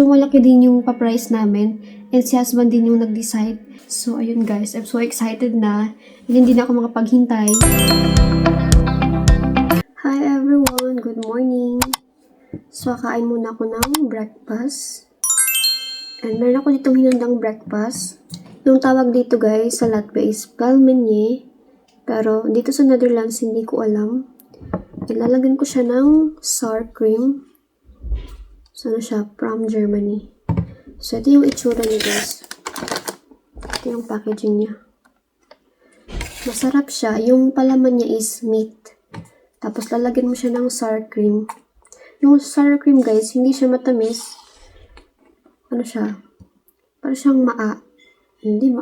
Malaki din yung pa-price namin and si husband din yung nag-decide. So, ayun guys, I'm so excited na. Hindi na ako makapaghintay. Hi everyone! Good morning! So, kain muna ako ng breakfast. And meron ako ditong hinandang breakfast. Yung tawag dito guys sa Latvia is pelmeni. Pero dito sa Netherlands, hindi ko alam. Ilalagyan ko siya ng sour cream. So, ano siya? From Germany. So, ito yung itsura niya, guys. Ito yung packaging niya. Masarap siya. Yung palaman niya is meat. Tapos, lalagyan mo siya ng sour cream. Yung sour cream, guys, hindi siya matamis. Ano siya? Para siyang Hindi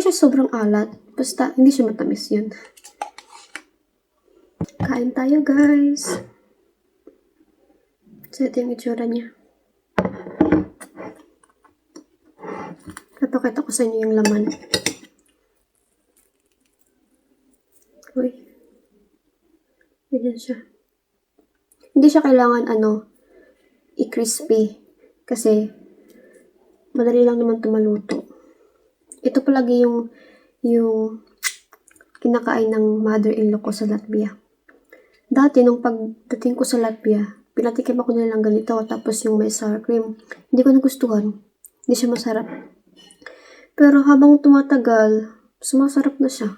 siya sobrang alat. Basta, hindi siya matamis yun. Kain tayo, guys. So, ito yung itsura niya. Papakita ko sa inyo yung laman. Uy. Ganyan siya. Hindi siya kailangan, i-crispy. Kasi, madali lang naman tumaluto. Ito palagi yung kinakain ng mother-in-law ko sa Latvia. Dati, nung pagdating ko sa Latvia, pinatikim ako nilang ganito, tapos yung may sour cream. Hindi ko nagustuhan. Hindi siya masarap. Pero habang tumatagal, sumasarap na siya.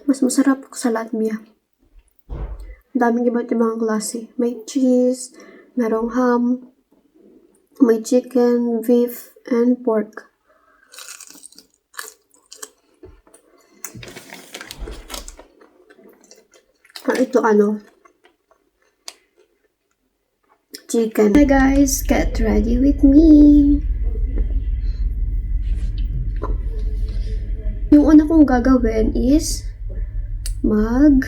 Mas masarap sa Latvia. Daming iba't ibang klase. May cheese, merong ham, may chicken, beef, and pork. Ito chicken. Hi guys, get ready with me. Yung una kong gagawin is mag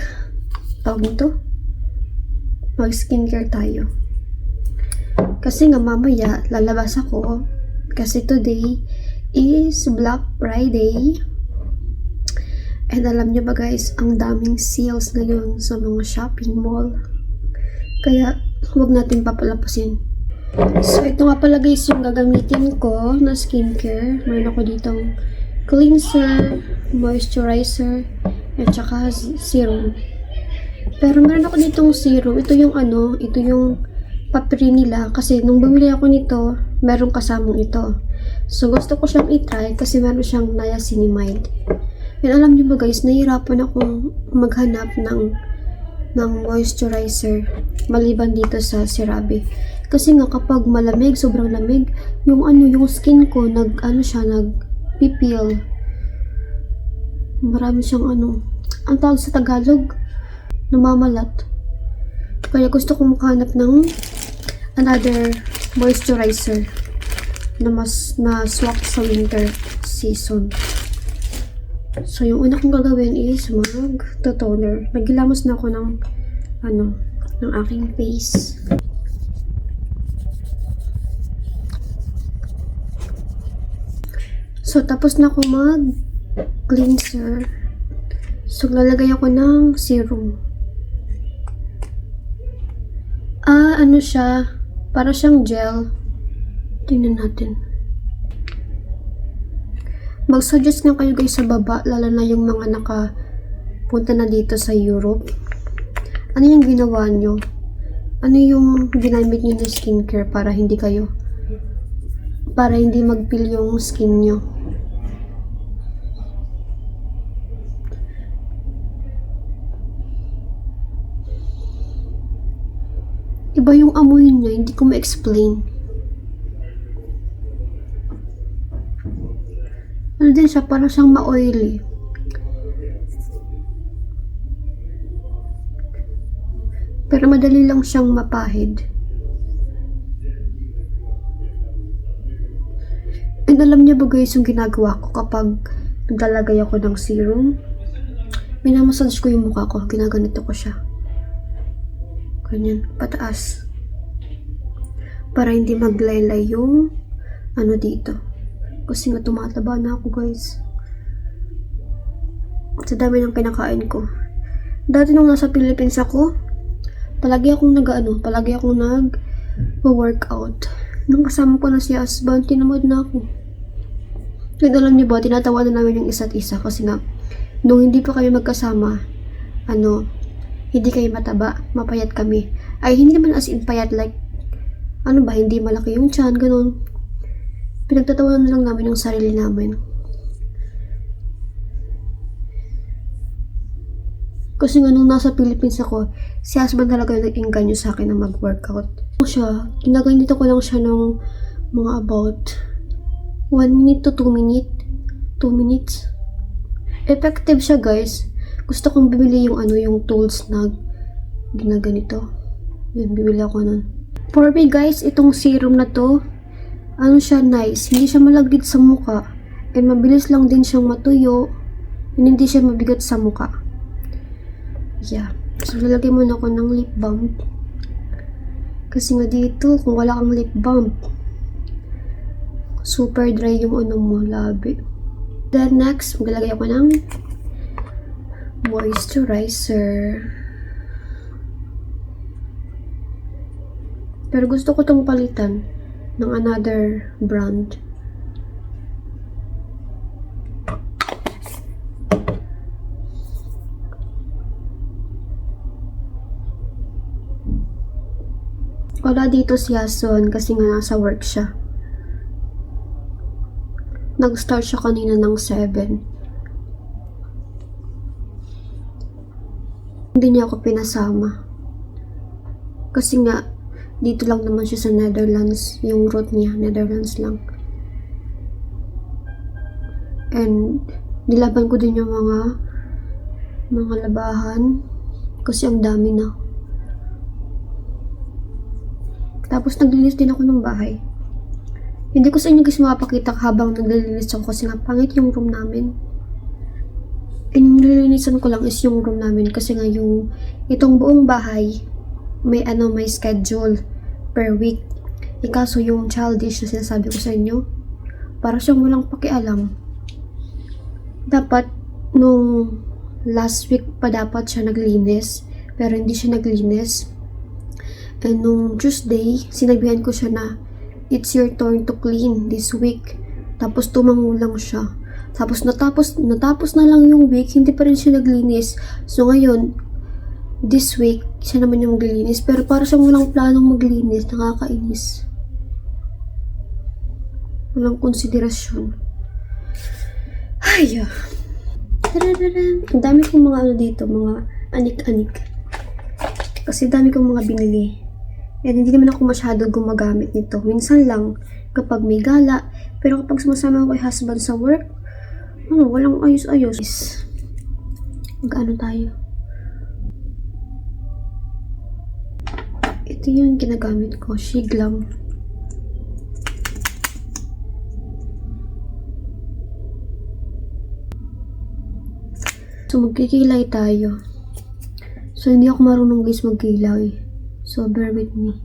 skincare tayo. Kasi nga mamaya lalabas ako kasi today is Black Friday. And alam niyo ba guys, ang daming sales ngayon sa mga shopping mall. Kaya, huwag natin papalapasin. So, ito nga pala guys yung gagamitin ko na skincare. Mayroon ako ditong cleanser, moisturizer, at saka serum. Pero meron ako ditong serum. Ito yung papri nila. Kasi nung bumili ako nito, meron kasamang ito. So, gusto ko siyang itry kasi meron siyang niacinamide. And alam niyo ba guys, nahihirapan akong maghanap ng moisturizer maliban dito sa CeraVe. Kasi nga kapag malamig, sobrang lamig, yung skin ko nagpipil. Marami siyang ang tawag sa Tagalog, namamalat. Kaya gusto kong makahanap ng another moisturizer na swak sa winter season. So, yung una kong gagawin is mag-toner. Naggilamos na ako ng aking face. So, tapos na ako mag-cleanser. So, lalagay ako ng serum. Siya? Para siyang gel. Tingnan natin. Mag-suggest na kayo guys sa baba, lalo na yung mga nakapunta na dito sa Europe. Ano yung ginawa nyo? Ano yung ginamit nyo na skincare para hindi magpil yung skin nyo? Iba yung amoy niya, hindi ko ma-explain. Ano din siya, parang siyang ma-oily. Pero madali lang siyang mapahid. And alam niyo ba guys yung ginagawa ko kapag naglalagay ako ng serum? Minamassage ko yung mukha ko, ginaganito ko siya. Ganyan, pataas. Para hindi maglaylay yung dito. Kasi nga tumataba na ako guys. Sa dami ng kinakain ko. Dati nung nasa Philippines ako, palagi akong nag-workout. Nung kasama ko na si husband, tinamad na ako. Kaya alam niyo ba, tinatawanan namin yung isa't isa kasi nga, nung hindi pa kami magkasama, hindi kayo mataba, mapayat kami. Ay, hindi naman as in payat, like, hindi malaki yung tiyan, ganun. Pinagtatawanan na lang namin yung sarili namin. Kasi nga nung nasa Philippines ako, si husband talaga yung nag-engganyo sa akin na mag-workout. Ginaganito ko lang siya ng mga about 1 minute to 2 minutes. Effective siya, guys. Gusto kong bibili yung tools na ginaganito. Yun, bibili ako nun. For me, guys, itong serum na to, siya, nice. Hindi siya malagkit sa muka. And mabilis lang din siyang matuyo. And hindi siya mabigat sa muka. Yeah. So, lalagay muna ako ng lip balm. Kasi nga dito, kung wala kang lip balm, super dry yung mo, labi. Then next, maglalagay ako ng moisturizer. Pero gusto ko tong palitan ng another brand. Wala dito si Yason kasi nga nasa work siya. Nag-start siya kanina ng 7. Hindi niya ako pinasama. Kasi nga, dito lang naman siya sa Netherlands. Yung route niya, Netherlands lang. And, nilaban ko din yung mga labahan. Kasi ang dami na. Tapos, naglinis din ako ng bahay. Hindi ko sa inyo guys mapakita habang naglilinis ako kasi nga pangit yung room namin. And yung nililinisan ko lang is yung room namin kasi nga itong buong bahay may schedule per week. Kaso yung childish na sinasabi ko sa inyo, para siyang walang pakialam. Dapat nung last week pa dapat siya naglinis, pero hindi siya naglinis. And nung Tuesday, sinabihan ko siya na it's your turn to clean this week. Tapos tumango lang siya. Tapos natapos na lang yung week, hindi pa rin siya naglinis. So ngayon, this week, siya naman yung maglinis. Pero para siyang walang planong maglinis, nakakainis. Walang konsiderasyon. Ay, ang dami kong mga dito, mga anik-anik. Kasi dami kong mga binili. And hindi naman ako masyado gumagamit nito. Minsan lang kapag may gala. Pero kapag sumasama ako kay husband sa work, walang ayos-ayos. Mag-ano tayo? Ito yung ginagamit ko. Shiglam. So, magkikilay tayo. So, hindi ako marunong guys magkilay. So, bear with me.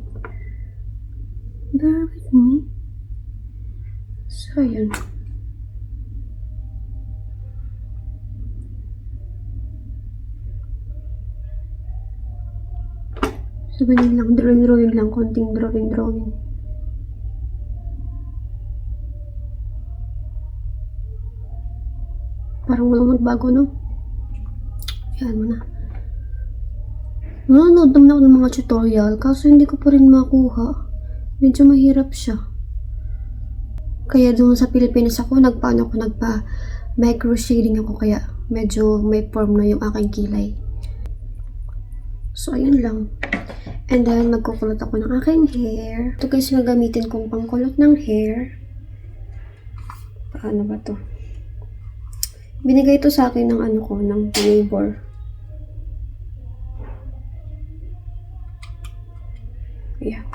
Bear with me. So, yun. So, ganyan lang. Drawing lang. Konting drawing. Parang walang magbago, no? Yan mo na. Nanonood naman ako ng mga tutorial, kaso hindi ko pa rin makuha. Medyo mahirap siya. Kaya doon sa Pilipinas ako, nagpa-micro shading ako, kaya medyo may form na yung aking kilay. So, ayun lang. And then, magkukulot ako ng aking hair. Ito guys yung gagamitin kong pangkulot ng hair. Paano ba to? Binigay ito sa akin ng ng neighbor. Yeah.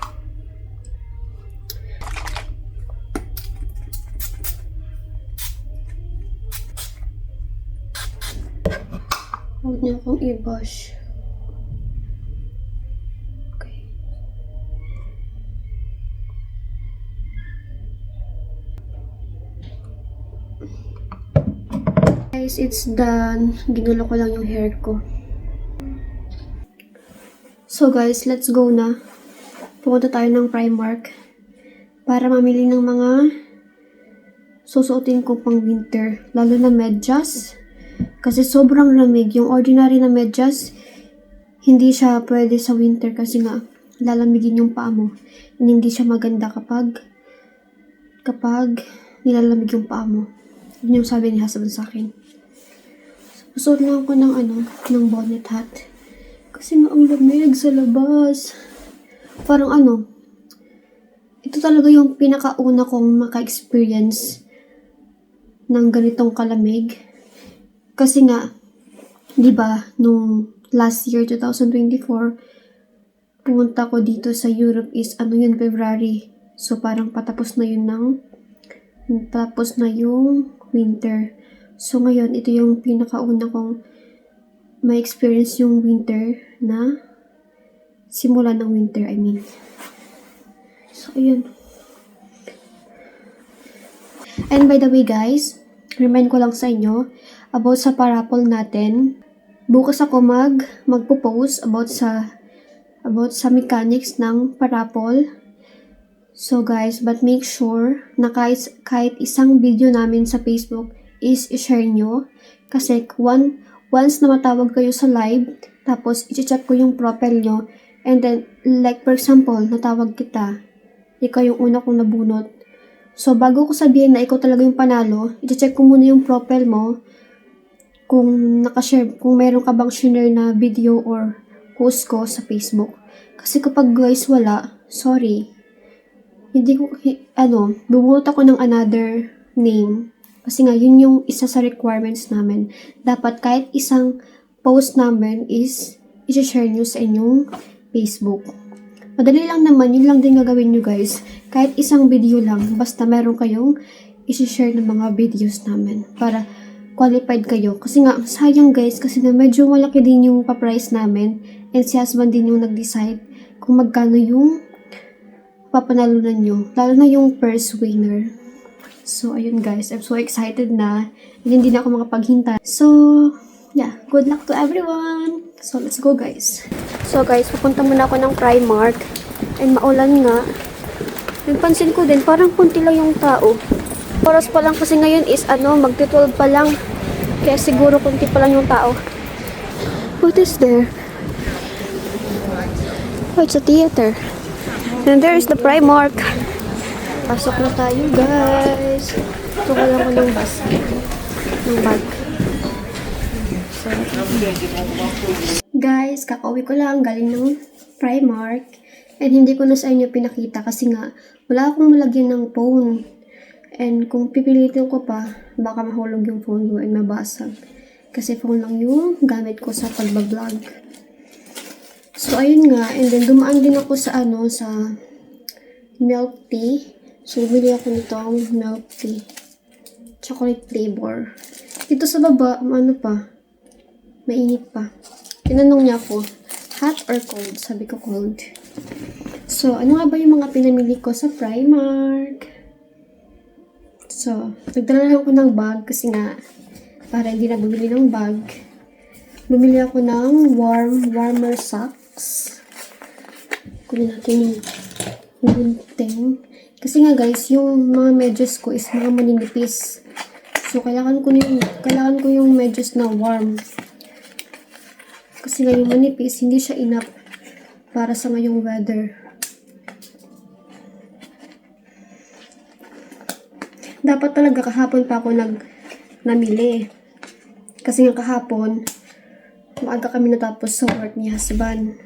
Huwag niyo akong i-brush. Okay. Guys, it's done. Ginulo ko lang yung hair ko. So guys, let's go na. Pupunta tayo ng Primark para mamili ng mga susuotin ko pang winter. Lalo na medyas. Kasi sobrang lamig. Yung ordinary na medyas, hindi siya pwede sa winter kasi nga lalamigin yung paa mo. And hindi siya maganda kapag nilalamig yung paa mo. Yun yung sabi ni husband sa akin. So, suot lang ako ng bonnet hat. Kasi nga ang lamig sa labas. Parang ito talaga yung pinakauna kong maka-experience ng ganitong kalamig. Kasi nga, di ba, nung last year, 2024, pumunta ko dito sa Europe is February. So, parang patapos na yung winter. So, ngayon, ito yung pinakauna kong may experience yung winter na simula ng winter, I mean. So, ayun. And by the way, guys, remind ko lang sa inyo about sa parapol natin. Bukas ako magpo-post about sa mechanics ng parapol. So guys, but make sure na kahit isang video namin sa Facebook is i-share nyo. Kasi once na matawag kayo sa live, tapos i-check ko yung profile nyo, and then, like for example, natawag kita, ikaw yung una kong nabunot. So, bago ko sabihin na ikaw talaga yung panalo, i-check ko muna yung profile mo, kung meron ka bang share na video or post ko sa Facebook. Kasi kapag guys wala, sorry. Bubunot ako ng another name. Kasi nga, yun yung isa sa requirements namin. Dapat kahit isang post namin is i-share nyo sa inyong Facebook. Madali lang naman, yun lang din gagawin nyo guys. Kahit isang video lang, basta meron kayong i-share ng mga videos namin. Para qualified kayo. Kasi nga, sayang guys, kasi na medyo malaki din yung pa-price namin. And si husband din yung nag-decide kung magkano yung papanalunan nyo. Lalo na yung first winner. So, ayun guys. I'm so excited na. And hindi na ako makapaghintay. So, yeah. Good luck to everyone. So, let's go guys. So guys, pupunta muna ako ng Primark. And maulan nga. Nagpansin ko din, parang kunti lang yung tao. Oras pa lang kasi ngayon is magti-12 pa lang. Kaya siguro kunti pa lang yung tao. What is there? Oh, it's a theater. And there is the Primark. Pasok na tayo, guys. Ito ka lang ko ng bus. Ng bag. So, guys, kakauwi ko lang galing ng Primark. And hindi ko na sa inyo pinakita kasi nga wala akong malagyan ng phone. And kung pipilitin ko pa, baka mahulog yung phone ko and mabasag. Kasi phone lang yung gamit ko sa pagbablog. So, ayun nga. And then, dumaan din ako sa milk tea. So, bumili ako nitong milk tea. Chocolate flavor. Dito sa baba, mainit pa. Tinanong niya ako, hot or cold? Sabi ko, cold. So, ano nga ba yung mga pinamili ko sa Primark? So, nagdala lang ako ng bag kasi nga, para hindi na bumili ng bag. Bumili ako ng warmer socks. Kunin natin yung gunting. Kasi nga guys, yung mga medyas ko is mga maninipis. So, kailangan ko yung medyas na warm. Kasi nga yung manipis, hindi siya enough para sa ngayong weather. Dapat talaga kahapon pa ako namili. Kasi nga kahapon, maaga kami natapos sa work ni husband.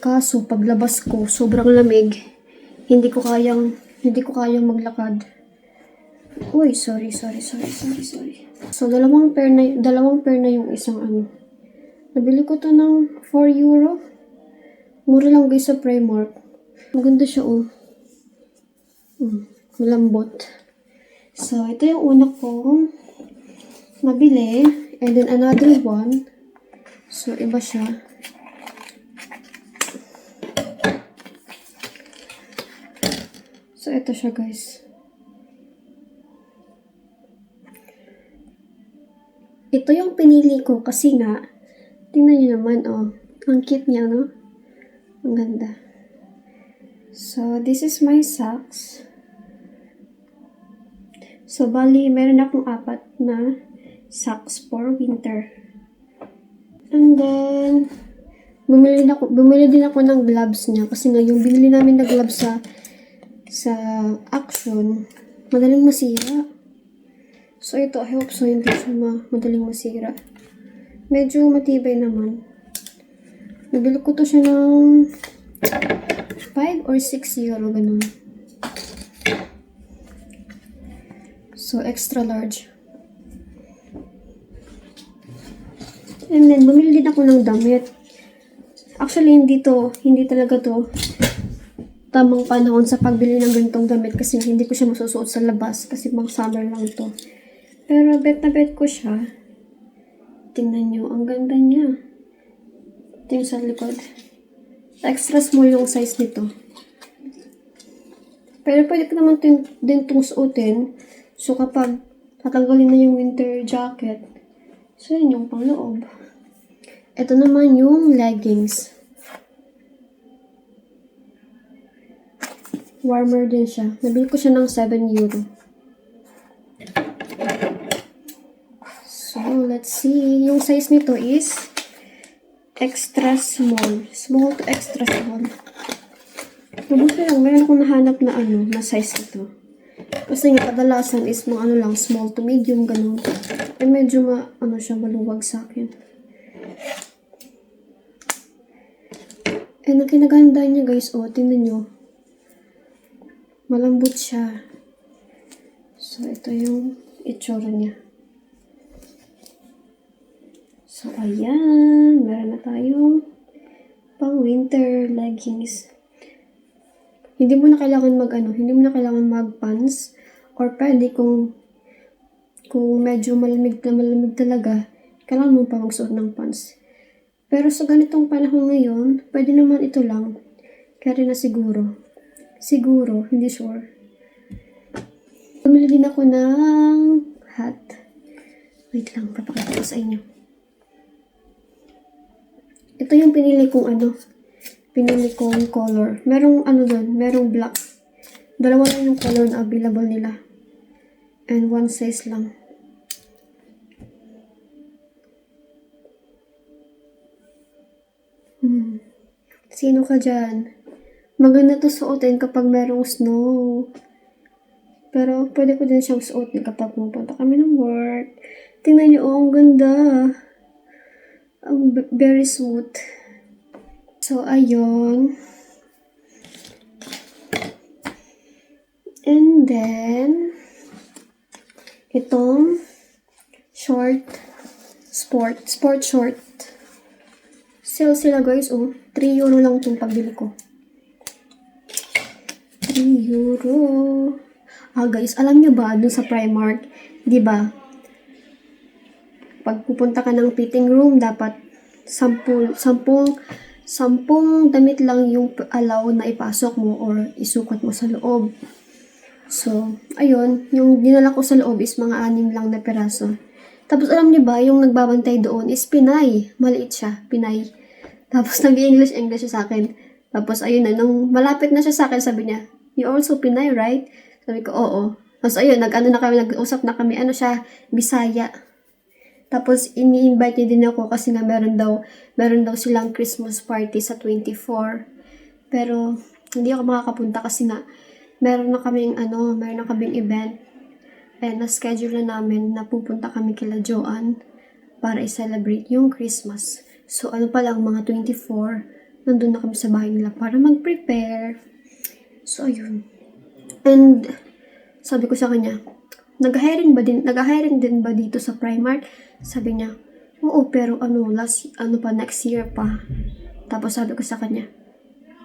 Kaso, paglabas ko, sobrang lamig. Hindi ko kayang maglakad. Uy, sorry. So, dalawang pair na yung isang Nabili ko to ng 4 euro. Mura lang guys sa Primark. Maganda siya, malambot. So, ito yung una kong nabili. And then, another one. So, iba siya. So, ito siya guys. Ito yung pinili ko kasi nga, tingnan nyo naman, oh. Ang cute niya, no? Ang ganda. So, this is my socks. So, bali, meron akong 4 na socks for winter. And then, bumili din ako ng gloves niya kasi nga yung binili namin na gloves sa Action, madaling masira. So, ito, I hope so, hindi siya madaling masira. Medyo matibay naman. Nabili ko to siya ng 5 or 6 euro, ganun. So, extra large. And then, bumili din ako ng damit. Actually, hindi talaga to tamang panahon sa pagbili ng ganitong damit kasi hindi ko siya masusuot sa labas kasi pang summer lang to. Pero, bet na bet ko siya. Tingnan nyo, ang ganda niya. Ito yung sa likod. Extra small yung size nito. Pero pwede ko naman din itong suotin. So, kapag tatanggalin na yung winter jacket, so yun yung pangloob. Ito naman yung leggings. Warmer din siya. Nabili ko siya ng 7 euro. So, let's see. Yung size nito is extra small. Small to extra small. Mabuti lang, meron akong nahanap na na size ito. Kasi nga, kadalasan is mga lang, small to medium, ganun. Eh, medyo siya, maluwag sa akin. And ang kinaganda niya, guys, tingnan nyo. Malambot siya. So, ito yung itsura niya. So, ayan. Meron na tayong pang winter leggings. Hindi mo na kailangan mag-pants. Or pwede kung medyo malamig talaga, kailangan mo pa magsuot ng pants. Pero sa ganitong panahon ngayon, pwede naman ito lang. Kaya na siguro. Siguro, hindi sure. Bumili din ako ng hat. Wait lang, papakita ko sa inyo. Ito yung pinili kong color. Merong doon, merong black. Dalawa lang yung color na available nila. And one size lang. Sino ka dyan? Maganda to suotin kapag merong snow. Pero pwede ko din siyang suotin kapag pupunta kami ng work. Tingnan niyo, ang ganda. Very smooth. So, ayun. And then, itong sport short. Sale sila, guys. 3 euro lang itong pagbili ko. 3 euro. Guys, alam niyo ba, dun sa Primark, di ba? Pag pupunta ka ng fitting room, dapat 10 damit lang yung allow na ipasok mo or isukat mo sa loob. So, ayun, yung dinala ko sa loob is mga 6 lang na peraso. Tapos alam niyo ba, yung nagbabantay doon is Pinay. Maliit siya, Pinay. Tapos nag-English siya sa akin. Tapos ayun na, nung malapit na siya sa akin, sabi niya, "You also Pinay, right?" Sabi ko, "Oo." Tapos ayun, nag-usap na kami, siya, Bisaya. Tapos, ini-invite niya din ako kasi nga meron daw silang Christmas party sa 24. Pero, hindi ako makakapunta kasi nga, meron na kaming event. And na-schedule na namin na pupunta kami kila Joanne para i-celebrate yung Christmas. So, pa lang, mga 24, nandun na kami sa bahay nila para mag-prepare. So, ayun. And, sabi ko sa kanya, nag-hiring din ba dito sa Primark? Sabi niya, oo, pero next year pa. Tapos sabi ko sa kanya,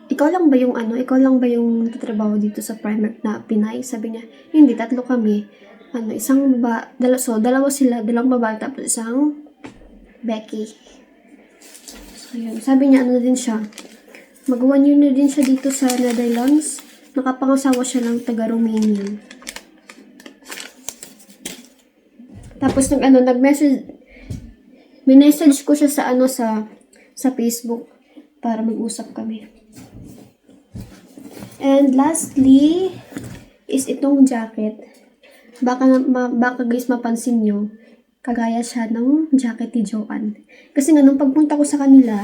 ikaw lang ba yung tatrabaho dito sa Primark na Pinay? Sabi niya, hindi, 3 kami. Dalawa sila, 2 babae, tapos isang Becky. So, yun. Sabi niya, din siya, mag 1 year na din siya dito sa Netherlands. Nakapangasawa siya ng taga-Romanian. Tapos nag-message Minessage ko siya sa sa Facebook para mag-usap kami. And lastly is itong jacket. Baka guys mapansin nyo, kagaya siya ng jacket ni Joanne. Kasi nga nung pagpunta ko sa kanila,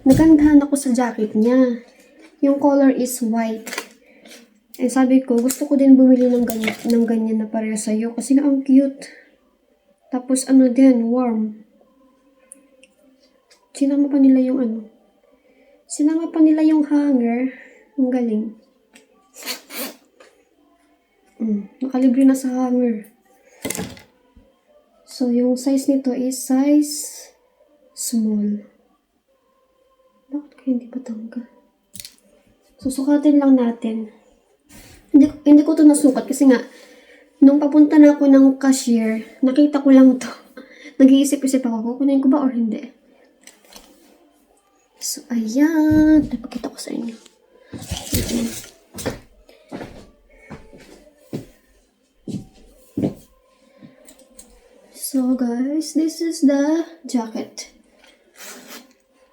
nagandahan ako sa jacket niya. Yung color is white. And sabi ko, gusto ko din bumili ng ganyan na pareho sa'yo kasi nga ang cute. Tapos din, warm. Sinama pa nila yung Sinama pa nila yung hanger. Ang galing. Nakalibre na sa hanger. So, yung size nito is size small. Bakit kaya hindi patanggal? So, sukatin lang natin. Hindi ko to nasukat kasi nga, nung papunta na ako ng cashier, nakita ko lang to. Nag-iisip-isip ako, kukunin ko ba or hindi? So, ayan. Napakita ko sa inyo. So, guys, this is the jacket.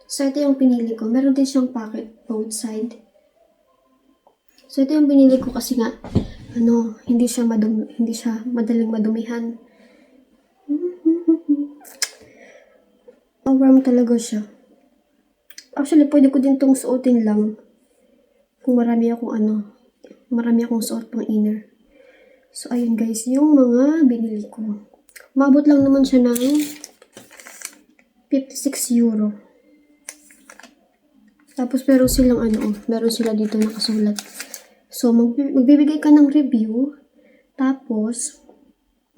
So, ito yung pinili ko. Meron din siyang pocket both side. So, ito yung pinili ko kasi nga, hindi siya madaling madumihan. Warm talaga siya. Actually, pwede ko din tong suotin lang. Kung marami akong suot pang inner. So, ayun guys, yung mga binili ko. Umabot lang naman siya ng 56 euro. Tapos meron sila dito nakasulat. So, magbibigay ka ng review. Tapos,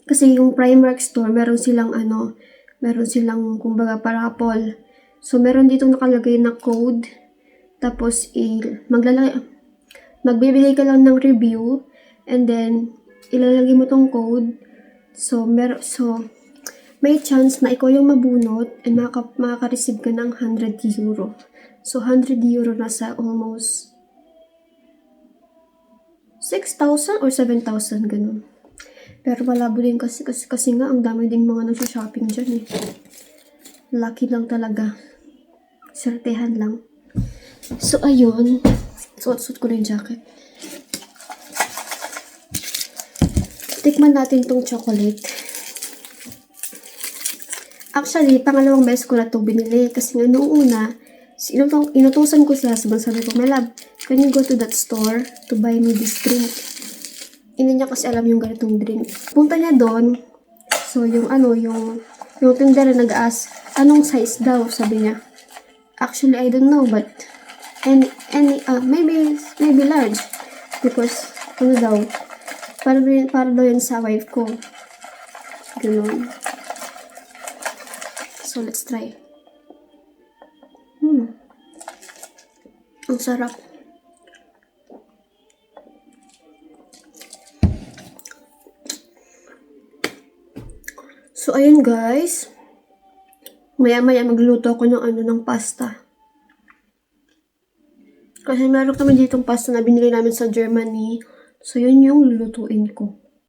kasi yung Primark store, meron silang kumbaga parapol. So, meron dito nakalagay na code. Tapos, magbibigay ka lang ng review. And then, ilalagay mo tong code. So, may chance na ikaw yung mabunot and makaka-receive ka ng 100 euro. So, 100 euro na sa almost 6,000 or 7,000, ganun. Pero malabo din kasi nga, ang dami din mga nag-shopping dyan eh. Lucky lang talaga. Swertehan lang. So, ayun. Suot ko na yung jacket. Tikman natin tong chocolate. Actually, pangalawang beses ko na ito binili. Kasi nga noong una, inutusan ko siya. Sabi ko, my love, can you go to that store to buy me this drink? Hindi niya kasi alam yung ganitong drink. Punta niya doon. So, yung tindera nag-ask, anong size daw, sabi niya. Actually, I don't know, but maybe large. Because, para daw yun sa wife ko. Ganun. So, let's try. Ang sarap. So, ayun guys. Maya-maya magluluto ako ng pasta. Kasi meron kami ditong pasta na binili namin sa Germany. So, yun yung lulutuin ko.